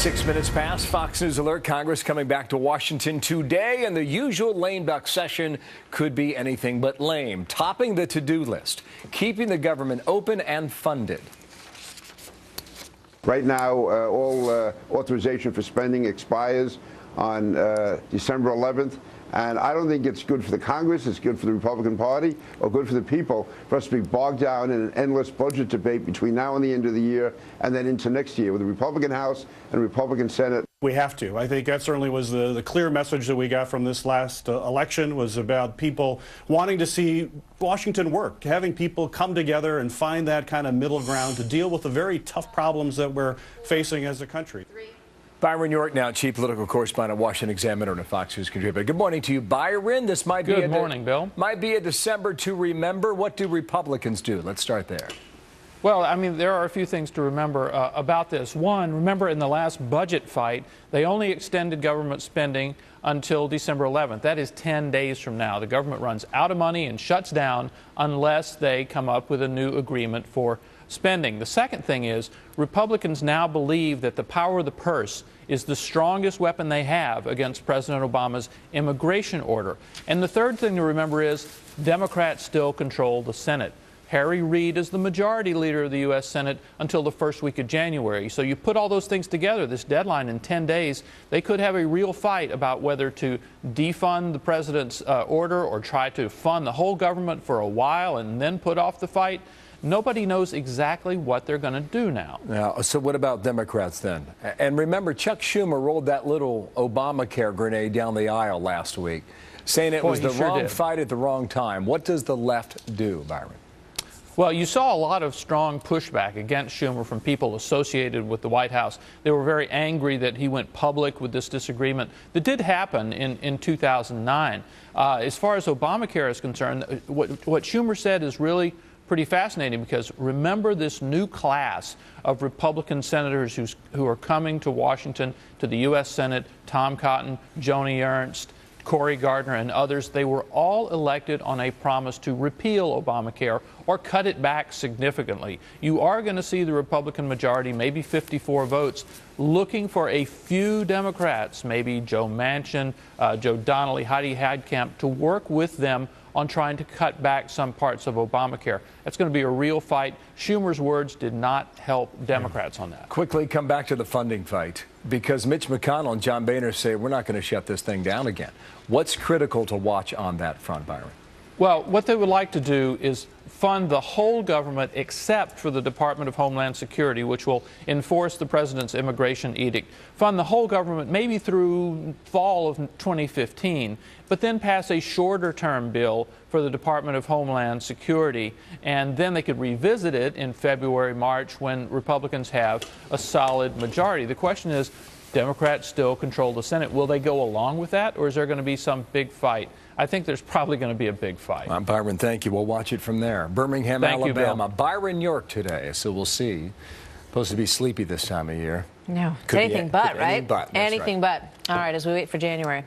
6 minutes past. Fox News alert. Congress coming back to Washington today, and the usual lame duck session could be anything but lame. Topping the to-do list, keeping the government open and funded. Right now, all authorization for spending expires on December 11th. And I don't think it's good for the Congress, it's good for the Republican Party, or good for the people for us to be bogged down in an endless budget debate between now and the end of the year and then into next year with the Republican House and Republican Senate. We have to. I think that certainly was the clear message that we got from this last election, was about people wanting to see Washington work, having people come together and find that kind of middle ground to deal with the very tough problems that we're facing as a country. Byron York, now chief political correspondent, Washington Examiner, and a Fox News contributor. Good morning to you, Byron. This might be Good morning, Bill. Might be a December to remember. What do Republicans do? Let's start there. Well, I mean, there are a few things to remember about this. One, remember in the last budget fight, they only extended government spending until December 11th. That is 10 days from now. The government runs out of money and shuts down unless they come up with a new agreement for spending. The second thing is Republicans now believe that the power of the purse is the strongest weapon they have against President Obama's immigration order. And the third thing to remember is Democrats still control the Senate. Harry Reid is the majority leader of the U.S. Senate until the first week of January. So you put all those things together, this deadline in 10 days, they could have a real fight about whether to defund the president's order or try to fund the whole government for a while and then put off the fight. Nobody knows exactly what they're going to do now. So what about Democrats then? And remember, Chuck Schumer rolled that little Obamacare grenade down the aisle last week, saying it was the wrong fight at the wrong time. What does the left do, Byron? Well, you saw a lot of strong pushback against Schumer from people associated with the White House. They were very angry that he went public with this disagreement that did happen in 2009. As far as Obamacare is concerned, what Schumer said is really pretty fascinating, because remember this new class of Republican senators who are coming to Washington, to the U.S. Senate: Tom Cotton, Joni Ernst, Cory Gardner, and others. They were all elected on a promise to repeal Obamacare or cut it back significantly. You are going to see the Republican majority, maybe 54 votes, looking for a few Democrats, maybe Joe Manchin, Joe Donnelly, Heidi Heitkamp, to work with them on trying to cut back some parts of Obamacare. That's going to be a real fight. Schumer's words did not help Democrats on that. Quickly come back to the funding fight, because Mitch McConnell and John Boehner say we're not going to shut this thing down again. What's critical to watch on that front, Byron? Well, what they would like to do is fund the whole government except for the Department of Homeland Security, which will enforce the president's immigration edict. Fund the whole government maybe through fall of 2015, but then pass a shorter-term bill for the Department of Homeland Security, and then they could revisit it in February, March, when Republicans have a solid majority. The question is, Democrats still control the Senate. Will they go along with that, or is there going to be some big fight? I think there's probably going to be a big fight. Byron, thank you. We'll watch it from there. Birmingham, Alabama. Byron York today, so we'll see. Supposed to be sleepy this time of year. No, it's anything but, right? Anything but. Anything but. All right, as we wait for January.